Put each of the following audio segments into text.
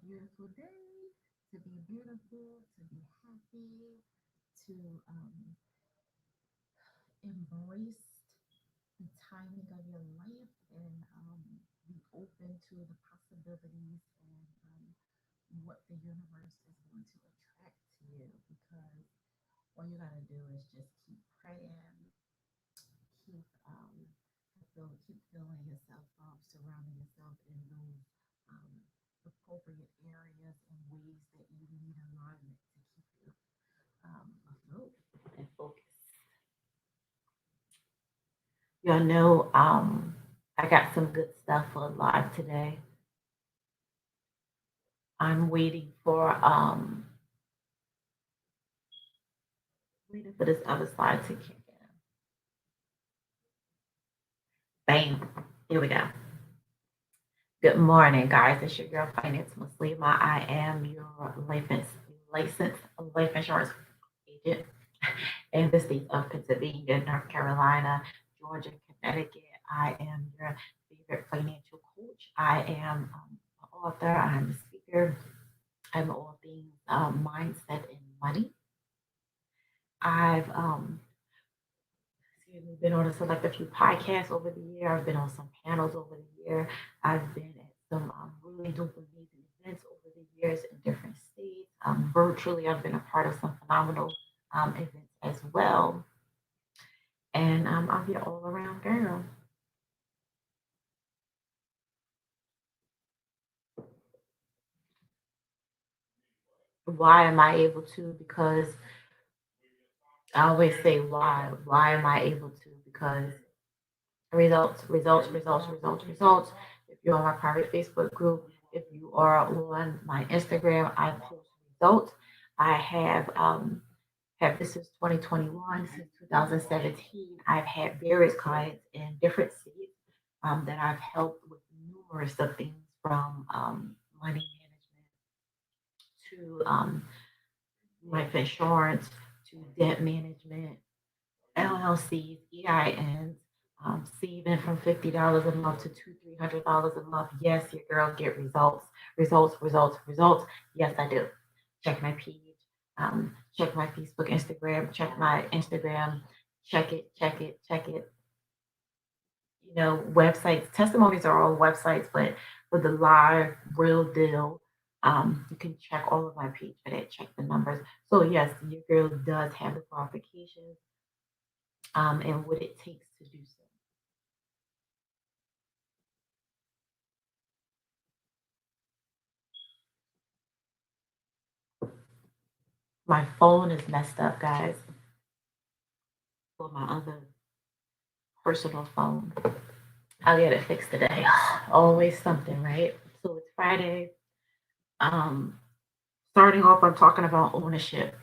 beautiful day, to be beautiful, to be happy, to embrace the timing of your life and be open to the possibilities and what the universe is going to attract to you because all you got to do is just keep praying, keep keep filling yourself up, surrounding yourself in those um, appropriate areas and ways that you need alignment to keep you afloat and focused. Y'all know I got some good stuff for live today. I'm waiting for this other slide to kick in. Bam. Here we go. Good morning, guys. It's your girl, Finance Muslima. I am your licensed life insurance agent in the states of Pennsylvania, North Carolina, Georgia, Connecticut. I am your favorite financial coach. I am an author. I'm a speaker. I'm all things mindset and money. I've been on a select a few podcasts over the year. I've been on some panels over the year. I've been at some really dope amazing events over the years in different states. Virtually, I've been a part of some phenomenal events as well. And I'm your all around girl. Why am I able to? Because I always say why. Why am I able to? Because results, results, results, results, results. If you're on my private Facebook group, if you are on my Instagram, I post results. I have this since 2021, since 2017. I've had various clients in different states that I've helped with numerous of things from money management to life insurance to debt management, LLCs, EINs, saving from $50 a month to $300 a month. Yes, your girl get results, results, results, results. Yes, I do. Check my page, check my Facebook, Instagram, check my Instagram, check it, check it, check it. You know, websites, testimonies are on websites, but with the live real deal, you can check all of my page for that, check the numbers. So yes, your girl does have the qualifications and what it takes to do so. My phone is messed up, guys, for my other personal phone. I'll get it fixed today. Always something, right? So it's Friday. Um, Starting off, I'm talking about ownership,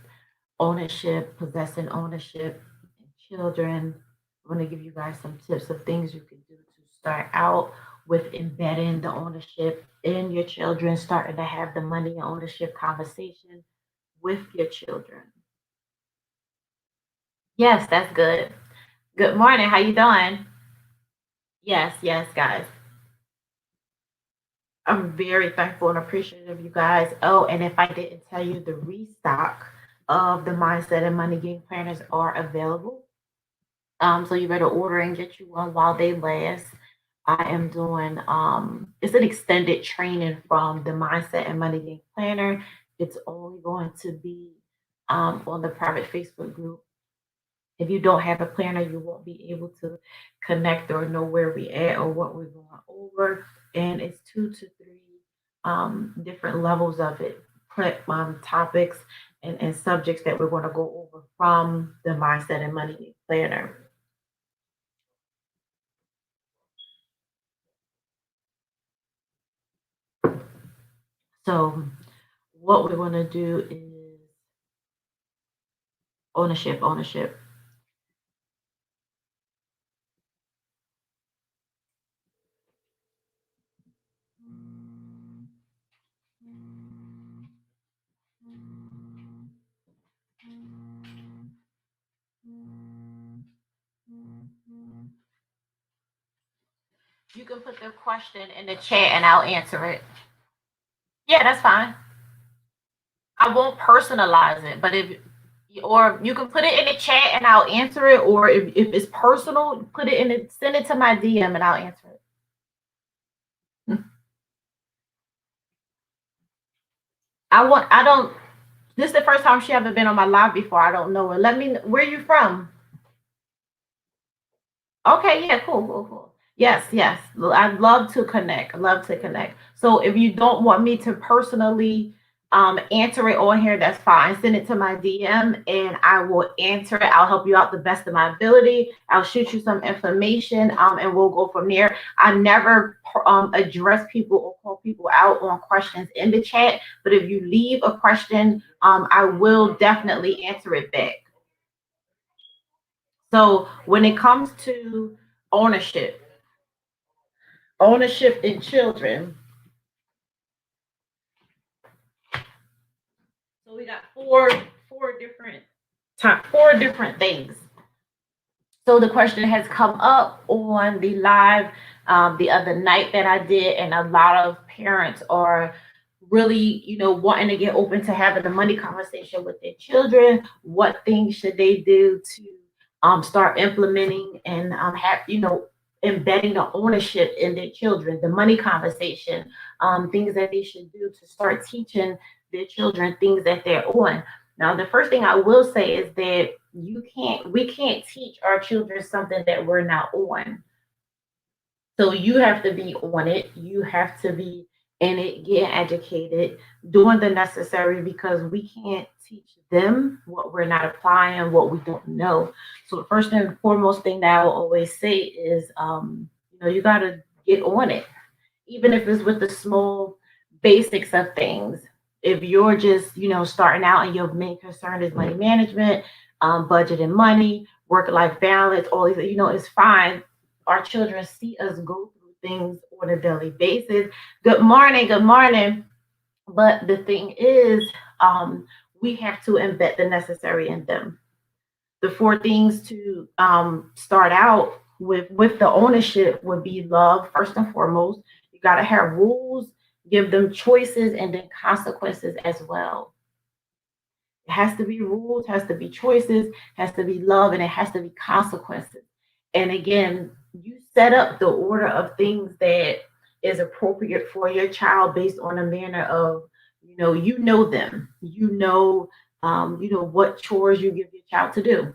ownership, possessing ownership, and children. I'm going to give you guys some tips of things you can do to start out with embedding the ownership in your children, starting to have the money and ownership conversation with your children. Yes, that's good. Good morning. How you doing? Yes, yes, guys. I'm very thankful and appreciative of you guys. Oh, and if I didn't tell you, the restock of the Mindset and Money Game Planners are available. So you better order and get you one while they last. I am doing it's an extended training from the Mindset and Money Game Planner. It's only going to be on the private Facebook group. If you don't have a planner, you won't be able to connect or know where we at or what we're going over. And it's 2 to 3 different levels of it, topics and subjects that we're going to go over from the Mindset and Money Planner. So what we're going to do is ownership, ownership. You can put the question in the chat and I'll answer it. Yeah, that's fine. I won't personalize it, but if or you can put it in the chat and I'll answer it. Or if it's personal, put it in it, send it to my DM and I'll answer it. I don't this is the first time she ever been on my live before. I don't know her. Let me where you from? Okay, yeah, cool, cool, cool. Yes, yes. I'd love to connect. I'd love to connect. So if you don't want me to personally answer it on here, that's fine. Send it to my DM and I will answer it. I'll help you out the best of my ability. I'll shoot you some information and we'll go from there. I never address people or call people out on questions in the chat, but if you leave a question, I will definitely answer it back. So when it comes to ownership, ownership in children, so we got four different four different things. So the question has come up on the live the other night that I did, and a lot of parents are really, wanting to get open to having a money conversation with their children. What things should they do to start implementing and have, embedding the ownership in their children, the money conversation, things that they should do to start teaching their children things that they're on. Now, the first thing I will say is that we can't teach our children something that we're not on. So you have to be on it. You have to be in it, getting educated, doing the necessary because we can't teach them what we're not applying, what we don't know. So the first and foremost thing that I will always say is, you got to get on it, even if it's with the small basics of things. If you're just, starting out and your main concern is money management, budgeting money, work-life balance, all these, it's fine. Our children see us go through things on a daily basis. Good morning, good morning. But the thing is, we have to embed the necessary in them. The four things to start out with the ownership would be love first and foremost. You got to have rules, give them choices, and then consequences as well. It has to be rules, has to be choices, has to be love, and it has to be consequences. And again, you set up the order of things that is appropriate for your child based on a manner of, you know them, what chores you give your child to do.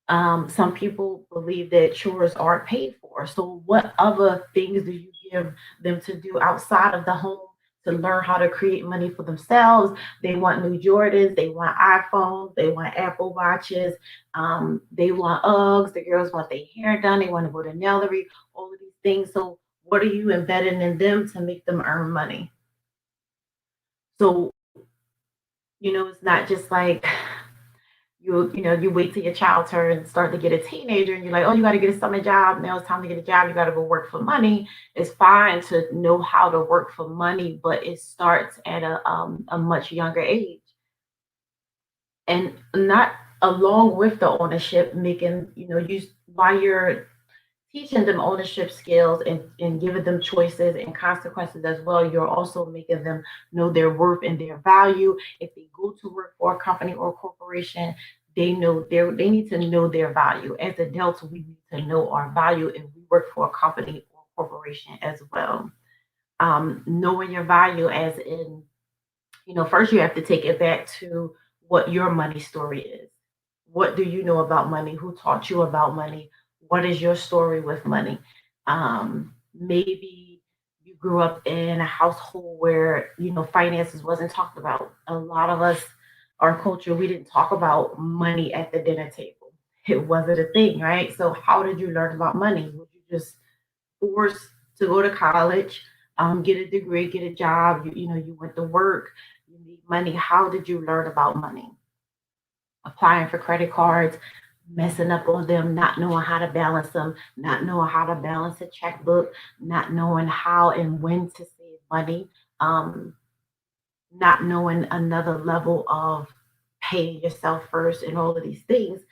Some people believe that chores aren't paid for. So, what other things do you give them to do outside of the home to learn how to create money for themselves? They want new Jordans, they want iPhones, they want Apple Watches, they want Uggs. The girls want their hair done, they want to go to Nellery, all of these things. So, what are you embedding in them to make them earn money? So, it's not just like you wait till your child turns start to get a teenager and you're like, oh, you got to get a summer job. Now it's time to get a job. You got to go work for money. It's fine to know how to work for money, but it starts at a much younger age. And not along with the ownership, making, you while you're teaching them ownership skills and giving them choices and consequences as well, you're also making them know their worth and their value. If they go to work for a company or a corporation, they need to know their value. As adults, we need to know our value if we work for a company or corporation as well. Knowing your value as in, first you have to take it back to what your money story is. What do you know about money? Who taught you about money? What is your story with money? Maybe you grew up in a household where, finances wasn't talked about. A lot of us, our culture, we didn't talk about money at the dinner table. It wasn't a thing, right? So how did you learn about money? Would you just forced to go to college, get a degree, get a job? You went to work, you need money. How did you learn about money? Applying for credit cards, messing up on them, not knowing how to balance them, not knowing how to balance a checkbook, not knowing how and when to save money, um, not knowing another level of paying yourself first and all of these things.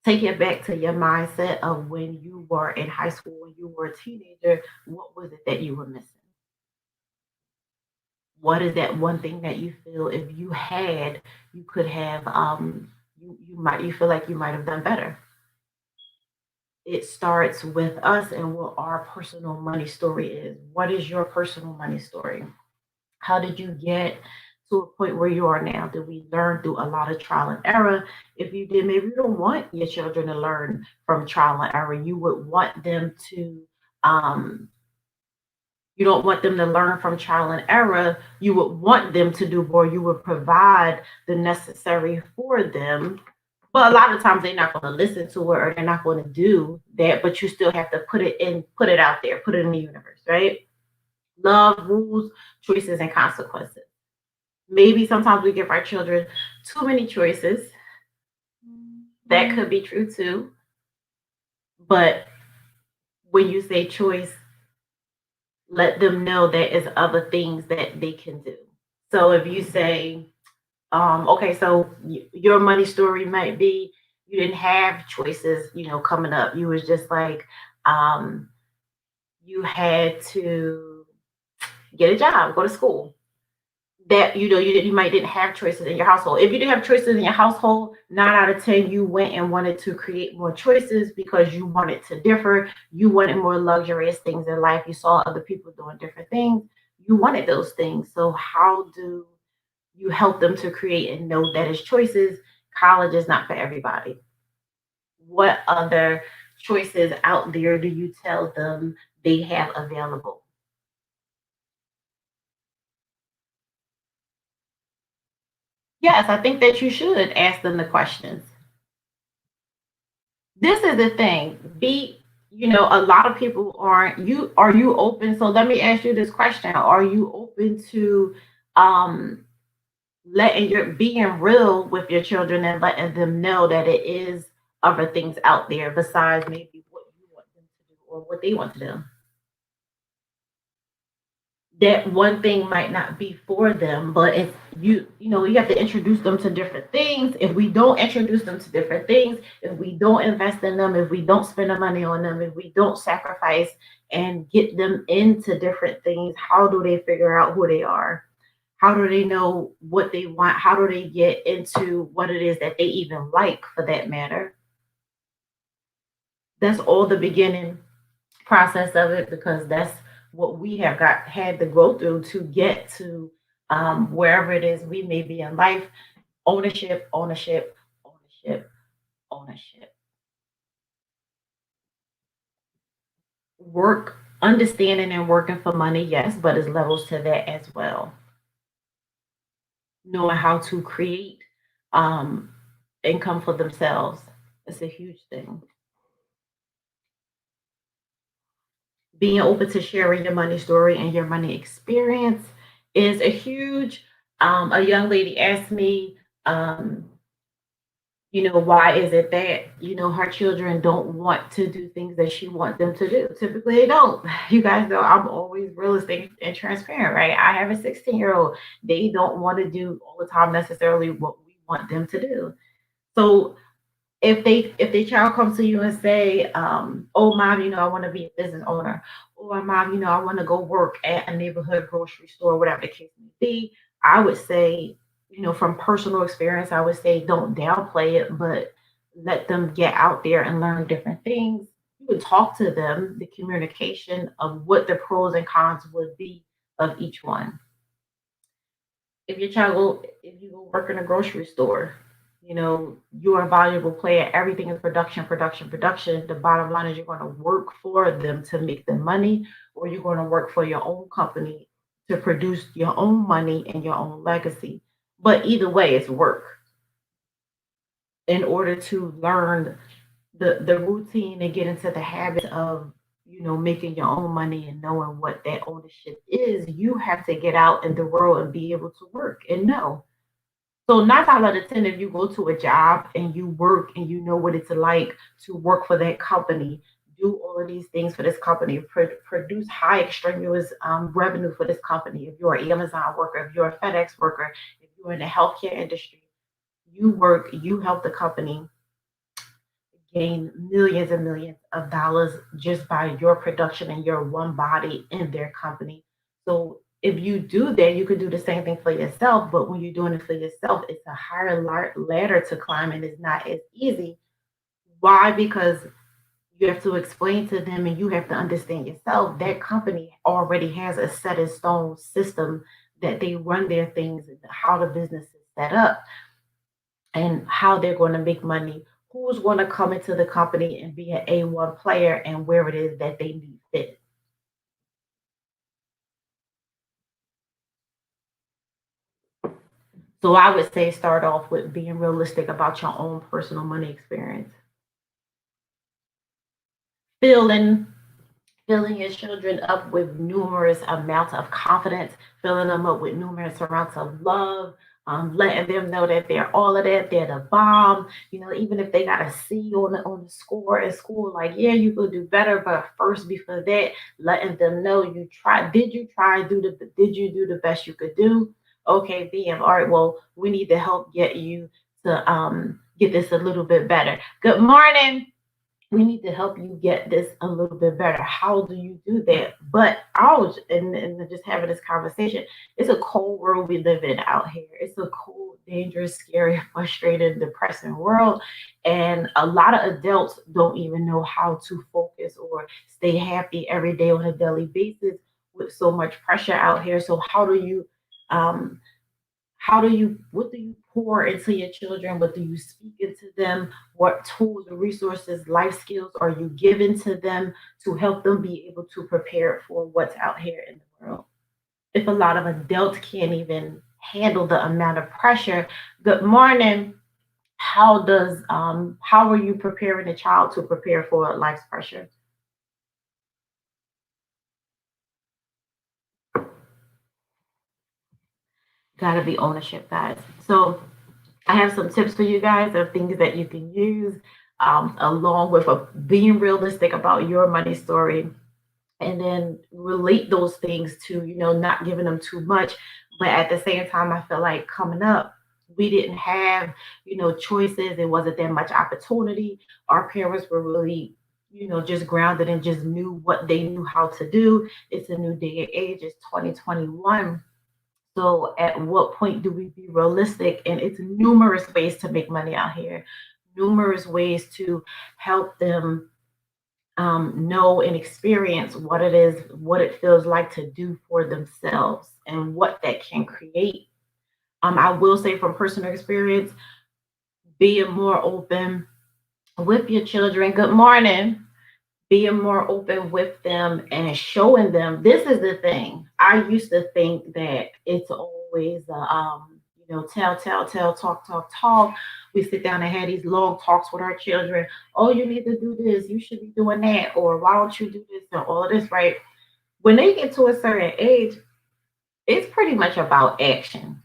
Take it back to your mindset of when you were in high school, when you were a teenager, what was it that you were missing? What is that one thing that you feel if you had, you could have, you feel like you might have done better? It starts with us and what our personal money story is. What is your personal money story? How did you get to a point where you are now? Did we learn through a lot of trial and error? If you did, maybe you don't want your children to learn from trial and error. You would want them to, um, you don't want them to learn from trial and error. You would want them to do more. You would provide the necessary for them. But a lot of times they're not going to listen to it or they're not going to do that. But you still have to put it in, put it out there, put it in the universe, right? Love, rules, choices, and consequences. Maybe sometimes we give our children too many choices. That could be true too. But when you say choice, let them know there is other things that they can do. So if you say, okay, so your money story might be you didn't have choices, coming up. You was just like, um, you had to get a job, go to school. That you might didn't have choices in your household. If you didn't have choices in your household, 9 out of 10 you went and wanted to create more choices because you wanted to differ. You wanted more luxurious things in life. You saw other people doing different things. You wanted those things. So how do you help them to create and know that is choices? College is not for everybody. What other choices out there do you tell them they have available? Yes, I think that you should ask them the questions. This is the thing. A lot of people aren't. Are you open? So let me ask you this question. Are you open to um letting your being real with your children and letting them know that it is other things out there besides maybe what you want them to do or what they want to do? That one thing might not be for them, but if you have to introduce them to different things. If we don't introduce them to different things, if we don't invest in them, if we don't spend the money on them, if we don't sacrifice and get them into different things, how do they figure out who they are? How do they know what they want? How do they get into what it is that they even like, for that matter? That's all the beginning process of it, because that's what we have got had to go through to get to wherever it is we may be in life. Ownership, ownership, ownership, ownership. Work, understanding and working for money, yes, but there's levels to that as well. Knowing how to create um, income for themselves is a huge thing. Being open to sharing your money story and your money experience is a huge. A young lady asked me, um, why is it that, her children don't want to do things that she wants them to do? Typically, they don't. You guys know I'm always realistic and transparent, right? I have a 16-year-old. They don't want to do all the time necessarily what we want them to do. So if they child comes to you and say, oh mom, I want to be a business owner, or mom, I want to go work at a neighborhood grocery store, whatever the case may be, I would say, from personal experience, I would say don't downplay it, but let them get out there and learn different things. You would talk to them, the communication of what the pros and cons would be of each one. If you go work in a grocery store, you're a valuable player. Everything is production, production, production. The bottom line is you're going to work for them to make the money, or you're going to work for your own company to produce your own money and your own legacy. But either way, it's work. In order to learn the routine and get into the habit of making your own money and knowing what that ownership is, you have to get out in the world and be able to work and know. So 9 times out of 10, if you go to a job and you work and you know what it's like to work for that company, do all of these things for this company, produce high extraneous revenue for this company. If you're an Amazon worker, if you're a FedEx worker, if you're in the healthcare industry, you work, you help the company gain millions and millions of dollars just by your production and your one body in their company. So if you do that, you could do the same thing for yourself. But when you're doing it for yourself, it's a higher ladder to climb and it's not as easy. Why? Because you have to explain to them and you have to understand yourself that company already has a set in stone system that they run their things, how the business is set up, and how they're going to make money, who's going to come into the company and be an A1 player and where it is that they need fit. So I would say start off with being realistic about your own personal money experience. Feeling filling your children up with numerous amounts of confidence, filling them up with numerous amounts of love, letting them know that they're all of that, they're the bomb. Even if they got a C on the score in school, like yeah, you could do better, but first before that, letting them know you tried. Did you try? Did you do the best you could do? Okay, BM. All right. Well, we need to help get you to get this a little bit better. Good morning. We need to help you get this a little bit better. How do you do that? But I was and just having this conversation. It's a cold world we live in out here. It's a cold, dangerous, scary, frustrated, depressing world. And a lot of adults don't even know how to focus or stay happy every day on a daily basis with so much pressure out here. So um what do you pour into your children? What do you speak into them? What tools and resources, life skills are you giving to them to help them be able to prepare for what's out here in the world? If a lot of adults can't even handle the amount of pressure, good morning. How are you preparing a child to prepare for life's pressure? Gotta be ownership, guys. So I have some tips for you guys of things that you can use, along with being realistic about your money story, and then relate those things to, not giving them too much. But at the same time, I feel like coming up, we didn't have, choices. It wasn't that much opportunity. Our parents were really, just grounded and just knew what they knew how to do. It's a new day and age. It's 2021. So at what point do we be realistic? And it's numerous ways to make money out here, numerous ways to help them know and experience what it is, what it feels like to do for themselves and what that can create. I will say from personal experience, being more open with your children. Good morning. Being more open with them and showing them this is the thing. I used to think that it's always tell, talk. We sit down and have these long talks with our children. Oh, you need to do this, you should be doing that, or why don't you do this and all of this, right? When they get to a certain age, it's pretty much about action.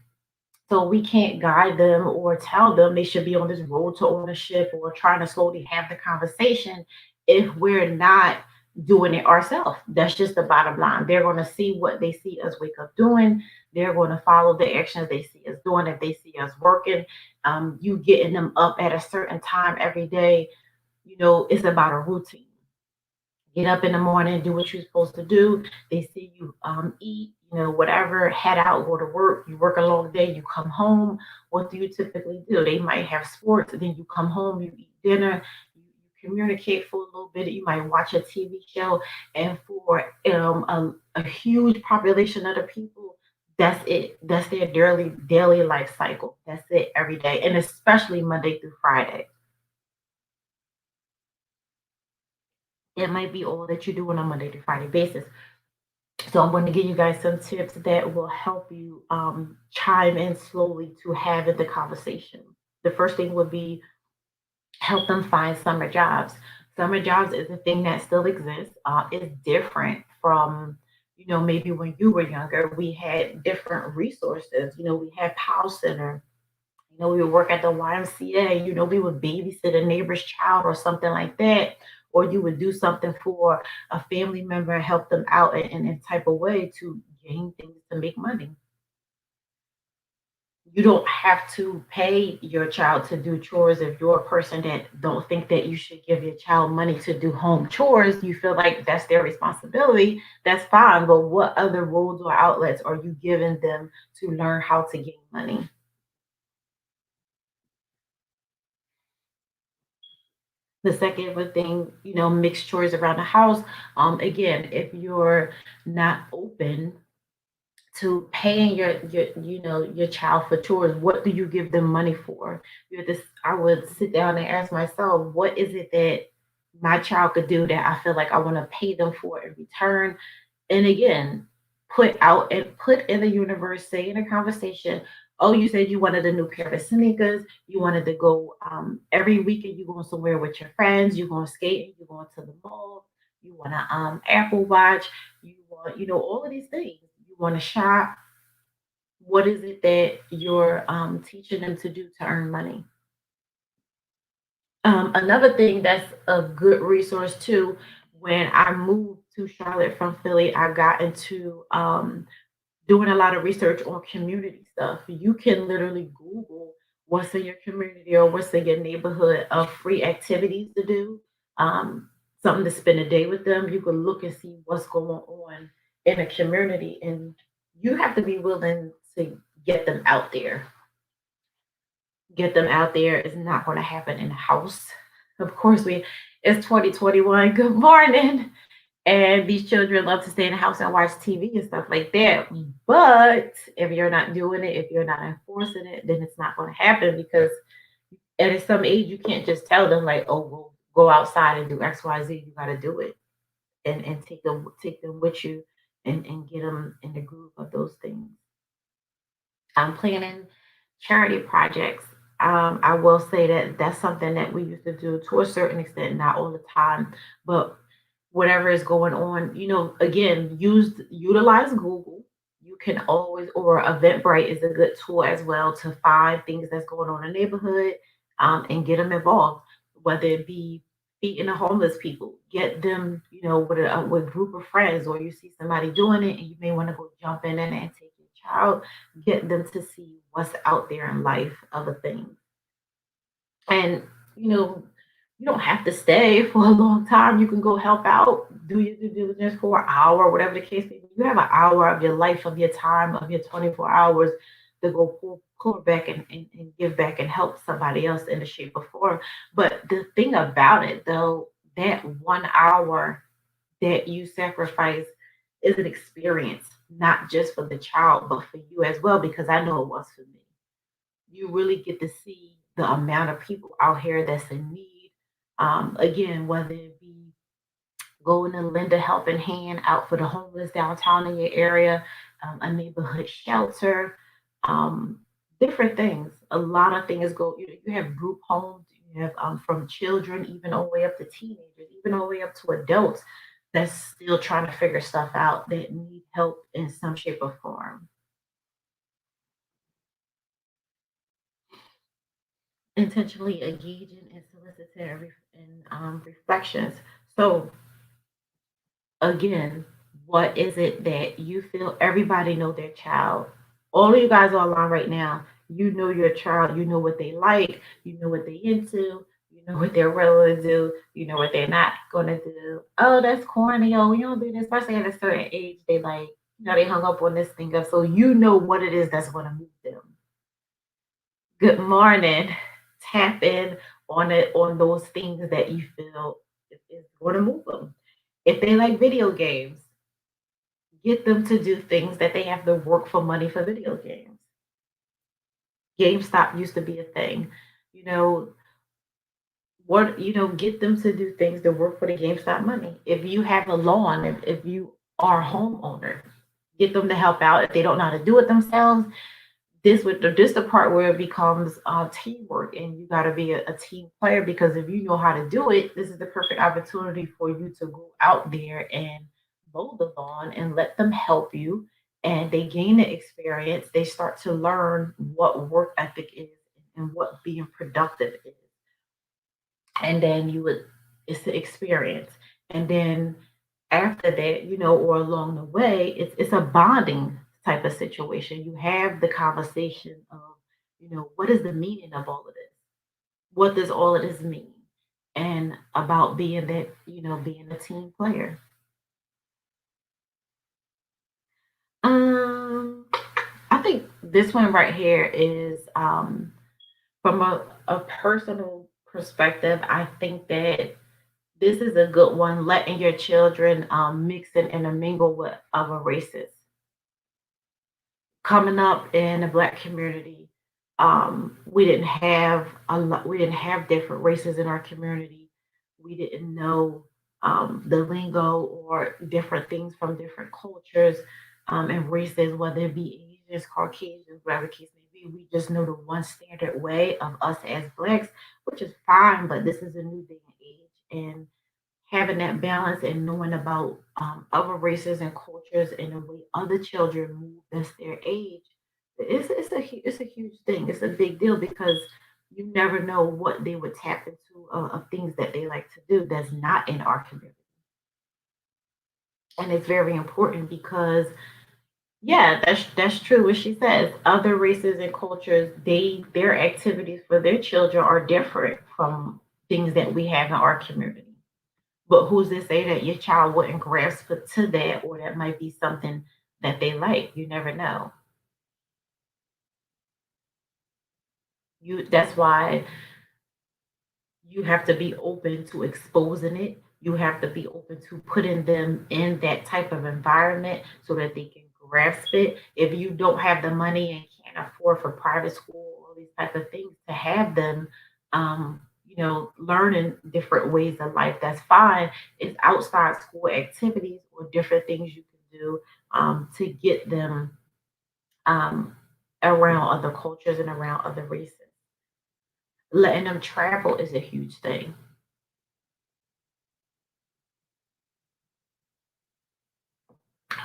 So we can't guide them or tell them they should be on this road to ownership or trying to slowly have the conversation if we're not doing it ourselves. That's just the bottom line. They're going to see what they see us wake up doing. They're going to follow the actions they see us doing. If they see us working, you getting them up at a certain time every day, it's about a routine. Get up in the morning, do what you're supposed to do. They see you eat, whatever, head out, go to work. You work a long day, you come home. What do you typically do? They might have sports, and then you come home, you eat dinner, you communicate for a little bit. You might watch a TV show, and for a huge population of the people, that's it. That's their daily life cycle. That's it every day, and especially Monday through Friday. It might be all that you do on a Monday to Friday basis. So I'm going to give you guys some tips that will help you chime in slowly to having the conversation. The first thing would be help them find summer jobs. Summer jobs is a thing that still exists. It's different from, maybe when you were younger, we had different resources. We had Power Center. We would work at the YMCA, we would babysit a neighbor's child or something like that. Or you would do something for a family member and help them out in a type of way to gain things to make money. you don't have to pay your child to do chores. If you're a person that don't think that you should give your child money to do home chores, you feel like that's their responsibility, that's fine. But what other roles or outlets are you giving them to learn how to gain money? The second one thing, mixed chores around the house. Again, if you're not open to paying your child for chores, what do you give them money for? I would sit down and ask myself, what is it that my child could do that I feel like I want to pay them for in return? And again, put in the universe, say in a conversation, oh, you said you wanted a new pair of sneakers, you wanted to go every weekend, you're going somewhere with your friends, you're going skating, you're going to the mall, you want to Apple Watch, you want, all of these things. You want to shop. What is it that you're teaching them to do to earn money? Another thing that's a good resource too, when I moved to Charlotte from Philly, I got into doing a lot of research on community stuff. You can literally Google what's in your community or what's in your neighborhood of free activities to do, something to spend a day with them. You can look and see what's going on in a community, and you have to be willing to get them out there. Get them out there is not going to happen in a house. Of course, it's 2021. Good morning. And these children love to stay in the house and watch TV and stuff like that. But if you're not doing it, if you're not enforcing it, then it's not going to happen because at some age you can't just tell them like, oh, well, go outside and do X, Y, Z. You got to do it and take them with you and get them in the groove of those things. I'm planning charity projects. I will say that that's something that we used to do to a certain extent, not all the time, but whatever is going on, again, utilize Google. You can always, or Eventbrite is a good tool as well to find things that's going on in the neighborhood, and get them involved, whether it be feeding the homeless people, get them, with a group of friends, or you see somebody doing it and you may want to go jump in and take your child, get them to see what's out there in life, other things. And, you know, you don't have to stay for a long time. You can go help out, do your due diligence for an hour, whatever the case may be. You have an hour of your life, of your time, of your 24 hours to go pull back and give back and help somebody else in the shape or form. But the thing about it, though, that 1 hour that you sacrifice is an experience, not just for the child, but for you as well, because I know it was for me. You really get to see the amount of people out here that's in need. Again, whether it be going to lend a helping hand out for the homeless downtown in your area, a neighborhood shelter, um, different things. A lot of things go. You have group homes. You have from children even all the way up to teenagers, even all the way up to adults that's still trying to figure stuff out that need help in some shape or form. Intentionally engaging in solicited reflections. So again, what is it that you feel everybody know their child? All of you guys are online right now. You know your child. You know what they like. You know what they into. You know what they're willing to do. You know what they're not gonna do. Oh, that's corny. Oh, we don't do this. Especially at a certain age, they like, they hung up on this thing. So you know what it is that's gonna move them. Good morning. Tap in on it, on those things that you feel is going to move them. If they like video games, get them to do things that they have to work for money for video games. GameStop used to be a thing. You know, get them to do things to work for the GameStop money. If you have a lawn, if you are a homeowner, get them to help out. If they don't know how to do it themselves, this the part where it becomes teamwork, and you got to be a team player, because if you know how to do it, this is the perfect opportunity for you to go out there and mow the lawn and let them help you, and they gain the experience. They start to learn what work ethic is and what being productive is, and then it's the experience. And then after that, or along the way, it's a bonding type of situation. You have the conversation of what is the meaning of all of this? What does all of this mean? And about being that, being a team player. Um, I think this one right here is from a personal perspective. I think that this is a good one, letting your children mix and intermingle with other races. Coming up in the black community, we didn't have a lot. We didn't have different races in our community. We didn't know the lingo or different things from different cultures and races, whether it be Asians, Caucasians, whatever the case may be. We just know the one standard way of us as blacks, which is fine. But this is a new day and age, and having that balance and knowing about other races and cultures and the way other children move as their age, it's a huge thing. It's a big deal because you never know what they would tap into of things that they like to do that's not in our community, and it's very important because yeah, that's true. What she says, other races and cultures, their activities for their children are different from things that we have in our community. But who's to say that your child wouldn't grasp to that, or that might be something that they like? You never know. That's why you have to be open to exposing it. You have to be open to putting them in that type of environment so that they can grasp it. If you don't have the money and can't afford for private school, all these type of things, to have them, learning different ways of life, that's fine. It's outside school activities or different things you can do to get them um, around other cultures and around other races. Letting them travel is a huge thing.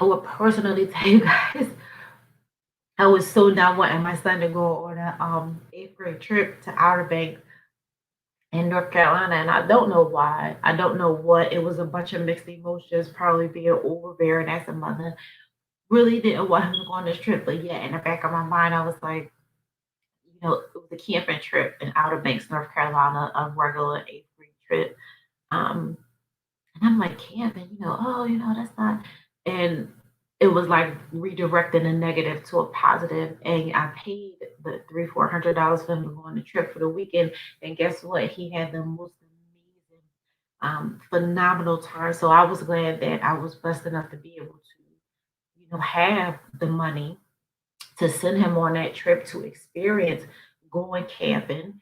I would personally tell you guys, I was so not wanting my son to go on a eighth grade trip to Outer Banks in North Carolina, and I don't know why. I don't know what. It was a bunch of mixed emotions, probably being overbearing as a mother. Really didn't want him to go on this trip, but yeah, in the back of my mind, I was like, it was a camping trip in Outer Banks, North Carolina, a regular eighth grade trip. Um, And I'm like, camping, oh, that's not. And it was like redirecting a negative to a positive. And I paid the $300-400 for him to go on the trip for the weekend. And guess what? He had the most amazing, phenomenal time. So I was glad that I was blessed enough to be able to, have the money to send him on that trip to experience going camping.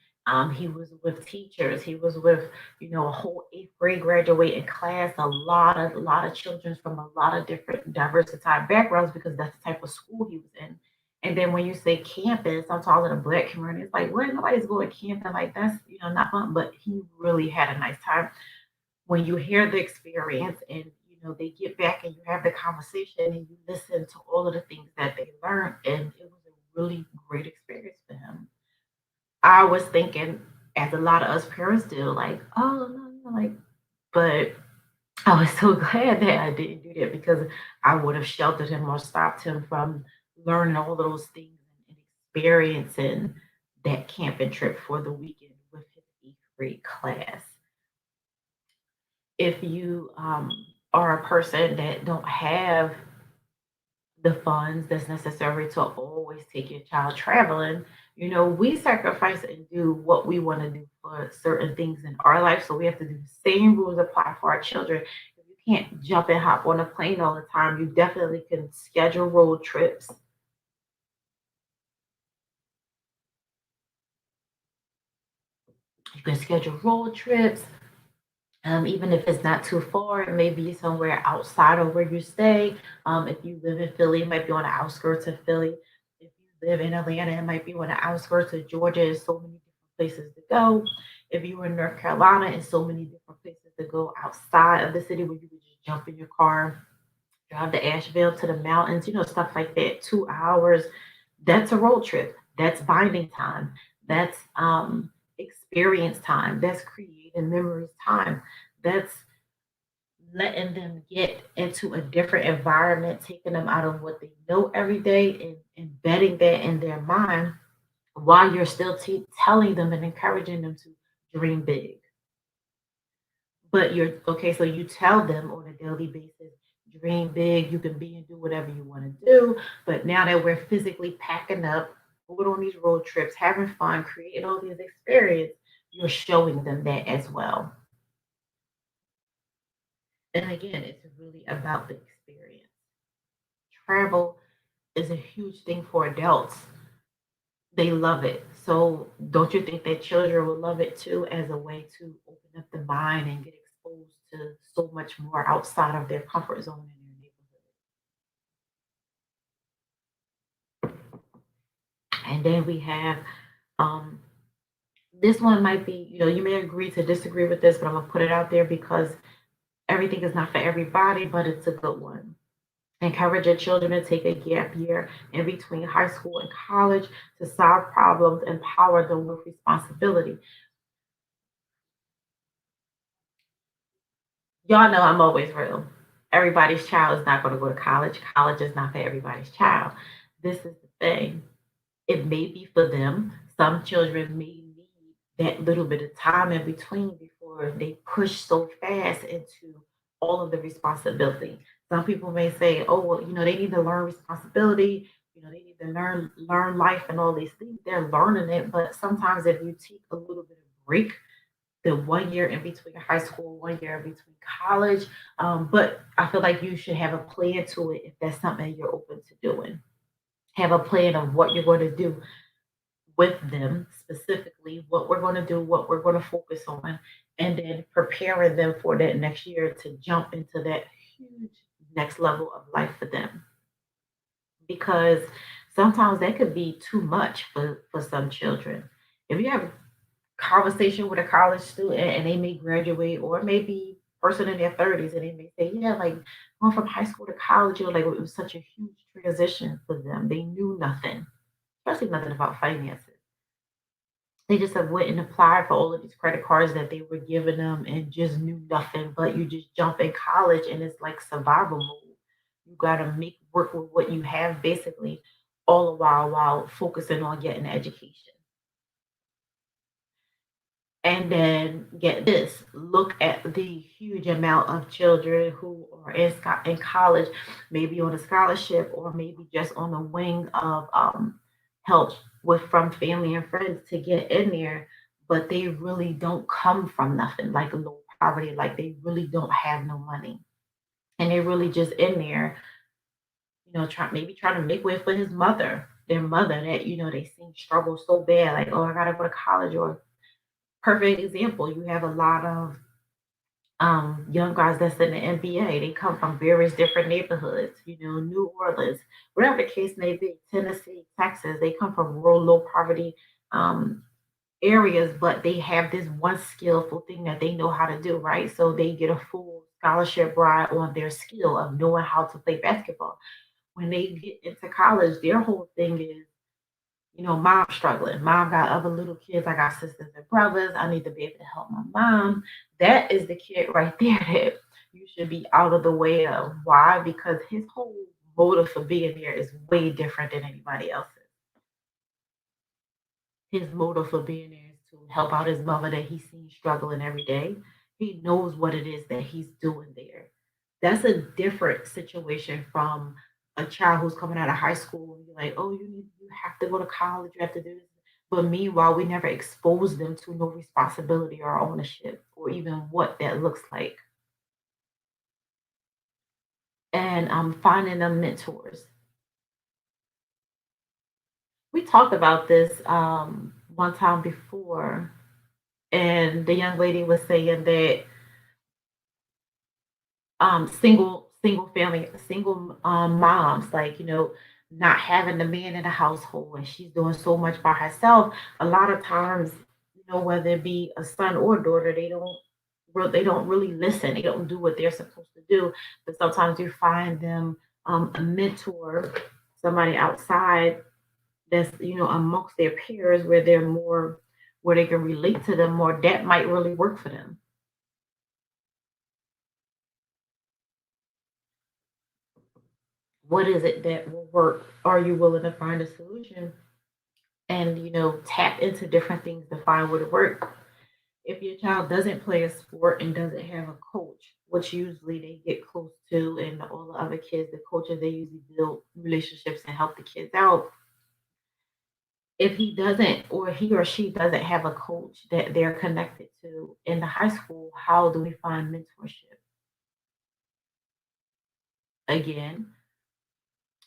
He was with teachers. He was with, a whole eighth grade graduating class. A lot of children from a lot of different diversified backgrounds because that's the type of school he was in. And then when you say campus, I'm talking to the black community. It's like, well, nobody's going camping. Like that's, not fun. But he really had a nice time when you hear the experience and they get back and you have the conversation and you listen to all of the things that they learned, and it was a really great experience for him. I was thinking, as a lot of us parents do, like, oh no, no, like, but I was so glad that I didn't do that because I would have sheltered him or stopped him from learning all those things and experiencing that camping trip for the weekend with his eighth grade class. If you are a person that don't have the funds that's necessary to always take your child traveling, we sacrifice and do what we want to do for certain things in our life. So we have to do the same rules apply for our children. If you can't jump and hop on a plane all the time, you definitely can schedule road trips. You can schedule road trips. Even if it's not too far, it may be somewhere outside of where you stay. If you live in Philly, it might be on the outskirts of Philly. If you live in Atlanta, it might be on the outskirts of Georgia. There's so many different places to go. If you were in North Carolina, and so many different places to go outside of the city where you could just jump in your car, drive to Asheville to the mountains, stuff like that. 2 hours. That's a road trip. That's binding time. That's experience time. That's creating memories time. That's letting them get into a different environment, taking them out of what they know every day and embedding that in their mind while you're still telling them and encouraging them to dream big. But you're okay, so you tell them on a daily basis, dream big, you can be and do whatever you want to do. But now that we're physically packing up, going on these road trips, having fun, creating all these experiences, you're showing them that as well. And again, it's really about the experience. Travel is a huge thing for adults. They love it. So don't you think that children will love it too as a way to open up the mind and get exposed to so much more outside of their comfort zone in their neighborhood? And then we have um, this one might be, you may agree to disagree with this, but I'm gonna put it out there because everything is not for everybody, but it's a good one. Encourage your children to take a gap year in between high school and college to solve problems, empower them with responsibility. Y'all know I'm always real. Everybody's child is not going to go to college. College is not for everybody's child. This is the thing. It may be for them. Some children may need that little bit of time in between before they push so fast into all of the responsibility. Some people may say, "Oh, well, they need to learn responsibility. They need to learn life and all these things." They're learning it, but sometimes if you take a little bit of break, the 1 year in between high school, 1 year in between college. But I feel like you should have a plan to it if that's something you're open to doing. Have a plan of what you're going to do with them specifically, what we're going to do, what we're going to focus on, and then preparing them for that next year to jump into that huge next level of life for them. Because sometimes that could be too much for some children. If you have conversation with a college student and they may graduate or maybe person in their 30s and they may say, yeah, like going from high school to college, like it was such a huge transition for them. They knew nothing, especially nothing about finances. They just have went and applied for all of these credit cards that they were giving them and just knew nothing. But you just jump in college and it's like survival mode. You gotta make work with what you have basically all the while focusing on getting an education. And then get this, look at the huge amount of children who are in college, maybe on a scholarship or maybe just on the wing of help with from family and friends to get in there, but they really don't come from nothing like low poverty, like they really don't have no money. And they're really just in there, trying to make way for his mother, their mother that, they seem struggle so bad, like, oh, I gotta go to college or perfect example. You have a lot of young guys that's in the NBA. They come from various different neighborhoods, New Orleans, whatever the case may be, Tennessee, Texas. They come from rural, low poverty um, areas, but they have this one skillful thing that they know how to do, right? So they get a full scholarship ride on their skill of knowing how to play basketball. When they get into college, their whole thing is mom struggling. Mom got other little kids. I got sisters and brothers. I need to be able to help my mom. That is the kid right there that you should be out of the way of. Why? Because his whole motive for being there is way different than anybody else's. His motive for being there is to help out his mother that he sees struggling every day. He knows what it is that he's doing there. That's a different situation from a child who's coming out of high school and you're like, oh, you have to go to college, you have to do this. But meanwhile, we never expose them to no responsibility or ownership or even what that looks like. And finding them mentors. We talked about this one time before, and the young lady was saying that single moms, like, not having the man in the household and she's doing so much by herself. A lot of times, whether it be a son or daughter, they don't really listen. They don't do what they're supposed to do. But sometimes you find them a mentor, somebody outside that's amongst their peers where they're more where they can relate to them more. That might really work for them. What is it that will work? Are you willing to find a solution and tap into different things to find what work. If your child doesn't play a sport and doesn't have a coach, which usually they get close to, and all the other kids, the coaches, they usually build relationships and help the kids out. If he doesn't, or he or she doesn't have a coach that they're connected to in the high school, how do we find mentorship? Again,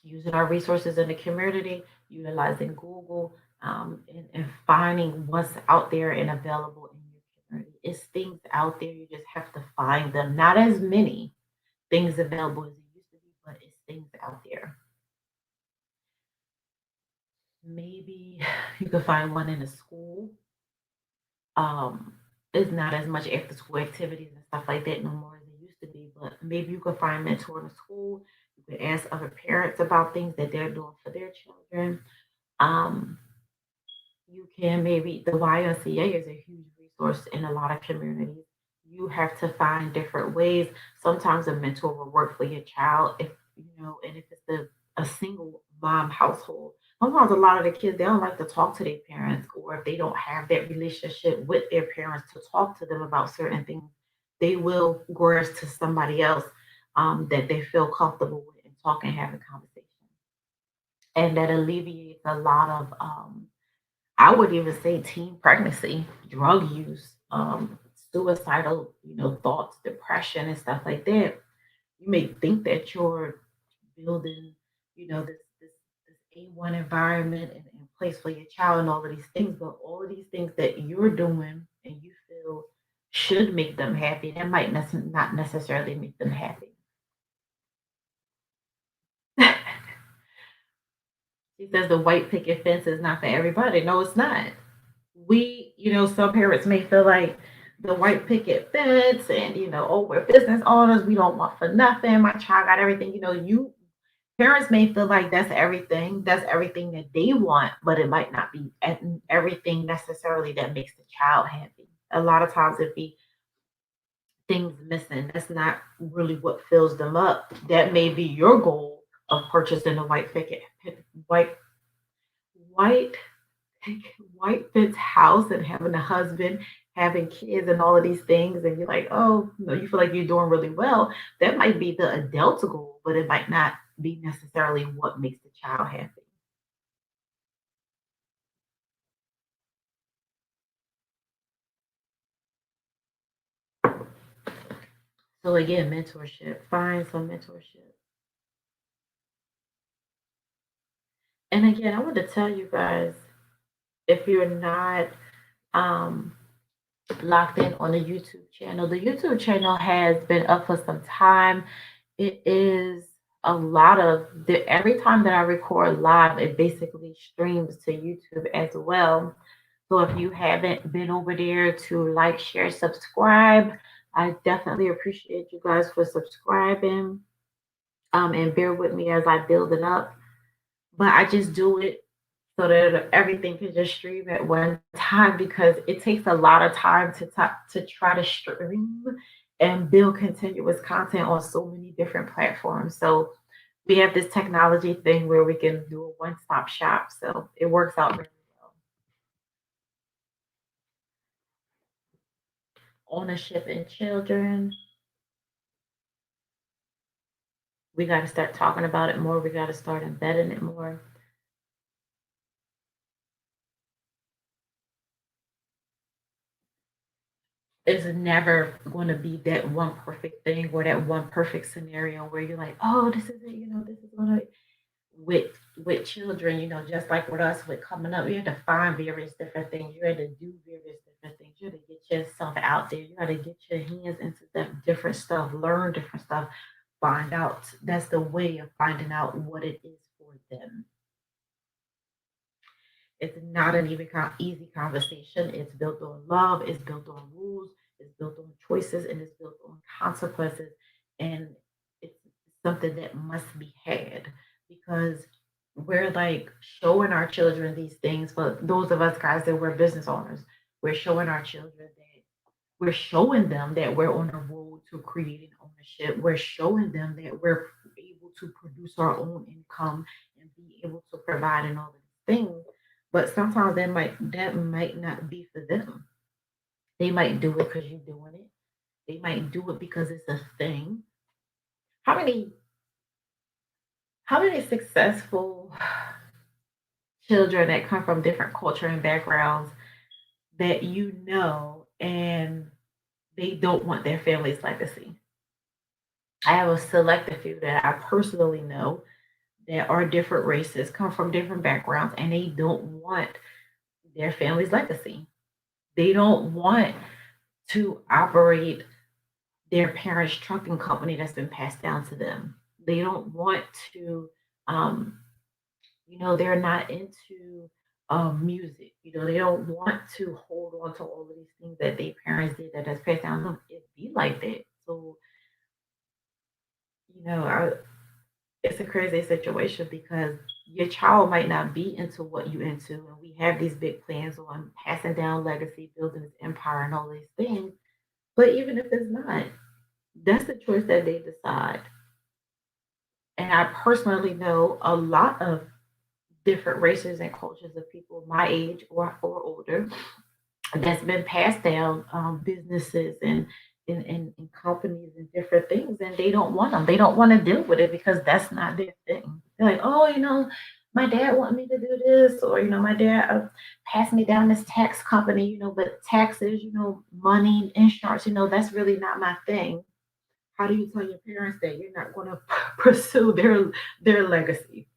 using our resources in the community, utilizing Google, and finding what's out there and available in your community. It's things out there, you just have to find them. Not as many things available as it used to be, but it's things out there. Maybe you could find one in a school. It's not as much after school activities and stuff like that no more as it used to be, but maybe you could find a mentor in a school. You could ask other parents about things that they're doing for their children. Um, you can maybe the YMCA is a huge resource in a lot of communities. You have to find different ways. Sometimes a mentor will work for your child if and if it's a single mom household. Sometimes a lot of the kids they don't like to talk to their parents, or if they don't have that relationship with their parents to talk to them about certain things, they will grudge to somebody else that they feel comfortable with and talking, having conversation, and that alleviates a lot of I would even say teen pregnancy, drug use, suicidal, thoughts, depression, and stuff like that. You may think that you're building, this A1 environment and place for your child and all of these things, but all of these things that you're doing and you feel should make them happy, that might not necessarily make them happy. She says the white picket fence is not for everybody. No, it's not. Some parents may feel like the white picket fence and, oh, we're business owners. We don't want for nothing. My child got everything. You parents may feel like that's everything. That's everything that they want, but it might not be everything necessarily that makes the child happy. A lot of times it be things missing. That's not really what fills them up. That may be your goal of purchasing a white, white white fits house and having a husband, having kids, and all of these things, and you're like, oh, you feel like you're doing really well. That might be the adult goal, but it might not be necessarily what makes the child happy. So again, mentorship. Find some mentorship. And again, I want to tell you guys, if you're not um, locked in on the YouTube channel, the YouTube channel has been up for some time. It is a lot of every time that I record live, it basically streams to YouTube as well. So if you haven't been over there to like, share, subscribe, I definitely appreciate you guys for subscribing. And bear with me as I build it up. But I just do it so that everything can just stream at one time because it takes a lot of time to try to stream and build continuous content on so many different platforms. So we have this technology thing where we can do a one-stop shop. So it works out very well. Ownership in children. We got to start talking about it more. We got to start embedding it more. It's never going to be that one perfect thing or that one perfect scenario where you're like, oh, this is it, this is going to with children, just like with us with coming up, you had to find various different things. You had to do various different things. You had to get yourself out there. You had to get your hands into that different stuff, learn different stuff, find out. That's the way of finding out what it is for them. It's not an easy conversation. It's built on love. It's built on rules. It's built on choices, and it's built on consequences. And it's something that must be had because we're like showing our children these things. But those of us guys that we're business owners, we're showing our children that we're showing them that we're on the road to creating ownership. We're showing them that we're able to produce our own income and be able to provide and all these things. But sometimes that might not be for them. They might do it because you're doing it. They might do it because it's a thing. How many how many successful children that come from different culture and backgrounds that you know and they don't want their family's legacy? I have a selected few that I personally know that are different races, come from different backgrounds, and they don't want their family's legacy. They don't want to operate their parents' trucking company that's been passed down to them. They don't want to, um, they're not into music. They don't want to hold on to all of these things that their parents did that has passed down to them. It be like that. So, you know, I, it's a crazy situation because your child might not be into what you into, and we have these big plans on passing down legacy, building this empire, and all these things. But even if it's not, that's the choice that they decide. And I personally know a lot of different races and cultures of people my age or older that's been passed down businesses and companies and different things, and they don't want them. They don't want to deal with it because that's not their thing. They're like, oh, my dad want me to do this, or my dad passed me down this tax company, but taxes, money, insurance, that's really not my thing. How do you tell your parents that you're not going to pursue their legacy?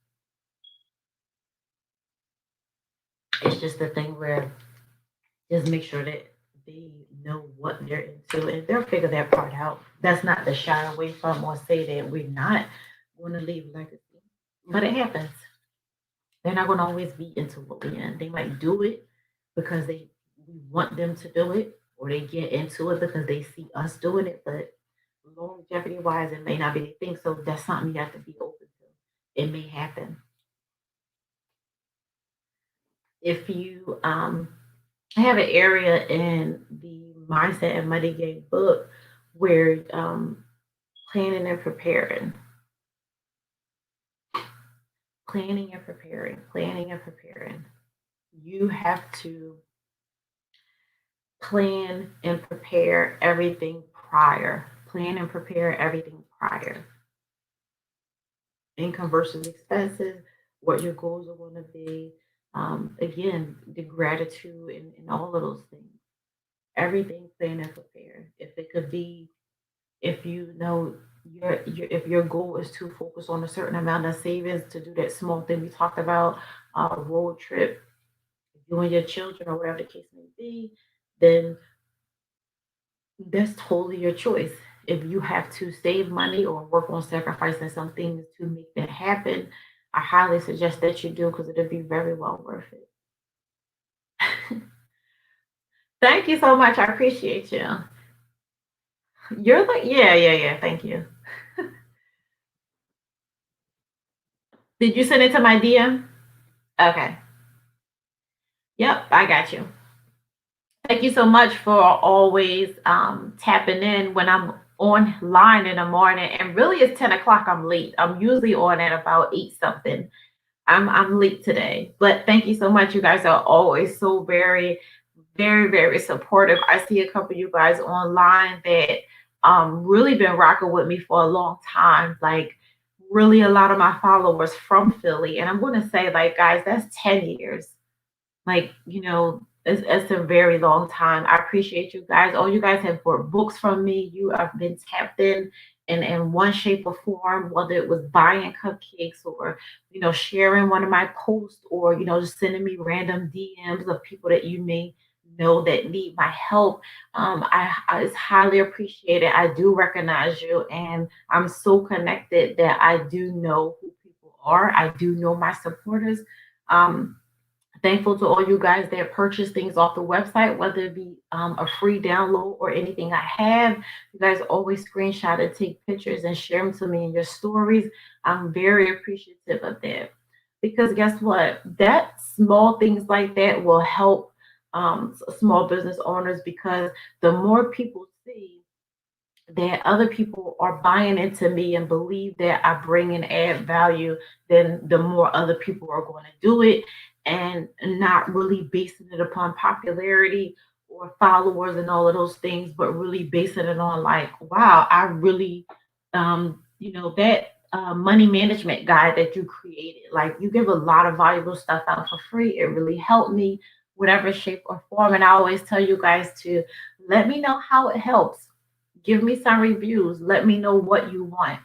It's just a thing where just make sure that they know what they're into and they'll figure that part out. That's not to shy away from or say that we're not going to leave legacy, but it happens. They're not going to always be into what we're in. They might do it because we want them to do it, or they get into it because they see us doing it. But longevity wise, it may not be the thing. So that's something you have to be open to. It may happen if you I have an area in the Mindset and Money Game book where planning and preparing, planning and preparing. You have to plan and prepare everything prior. Plan and prepare everything prior. Income versus expenses, what your goals are going to be. Again, the gratitude and all of those things. Everything plan and prepare. If it could be if you know if your goal is to focus on a certain amount of savings to do that small thing we talked about, a road trip, you and your children or whatever the case may be, then that's totally your choice. If you have to save money or work on sacrificing some things to make that happen, I highly suggest that you do because it'll be very well worth it. Thank you so much. I appreciate you. You're like, yeah, yeah, yeah. Thank you. Did you send it to my DM? Okay. Yep, I got you. Thank you so much for always tapping in when I'm online in the morning. And really, it's 10 o'clock. I'm late. I'm usually on at about 8 something. I'm late today. But thank you so much. You guys are always so very, very, very supportive. I see a couple of you guys online that really been rocking with me for a long time. Like really a lot of my followers from Philly. And I'm gonna say, like, guys, that's 10 years. Like, it's a very long time. I appreciate you guys. All you guys have bought books from me. You have been tapped in one shape or form, whether it was buying cupcakes or, sharing one of my posts or, just sending me random DMs of people that you may know that need my help. It's highly appreciated. I do recognize you and I'm so connected that I do know who people are. I do know my supporters. Um, Thankful to all you guys that purchase things off the website, whether it be a free download or anything I have. You guys always screenshot and take pictures and share them to me in your stories. I'm very appreciative of that because guess what? That small things like that will help small business owners because the more people see that other people are buying into me and believe that I bring and add value, then the more other people are going to do it. and not really basing it upon popularity or followers and all of those things, but really basing it on like, wow, I really, that money management guide that you created, like you give a lot of valuable stuff out for free. It really helped me, whatever shape or form. And I always tell you guys to let me know how it helps. Give me some reviews. Let me know what you want.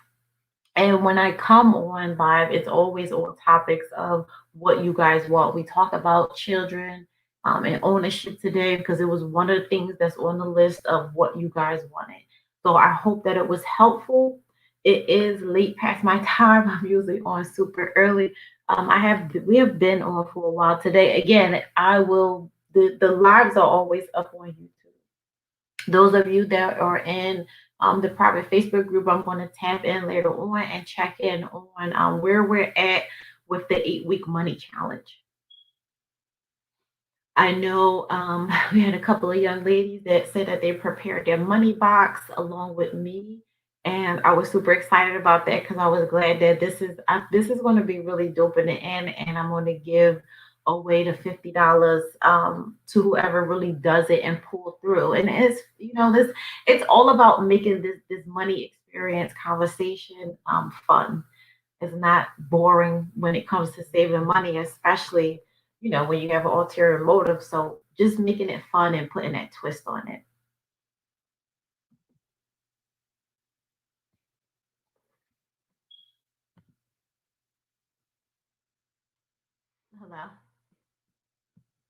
And when I come on live, it's always on topics of what you guys want. We talk about children and ownership today because it was one of the things that's on the list of what you guys wanted. So I hope that it was helpful. It is late past my time. I'm usually on super early. We have been on for a while today. Again, I will the lives are always up on YouTube. Those of you that are in the private Facebook group, I'm going to tap in later on and check in on where we're at with the 8 week money challenge. I know we had a couple of young ladies that said that they prepared their money box along with me, and I was super excited about that because I was glad that this is going to be really dope in the end, and I'm going to give away the $50 to whoever really does it and pull through. And it's all about making this money experience conversation fun. It's not boring when it comes to saving money, especially, when you have an ulterior motive. So just making it fun and putting that twist on it. Hello.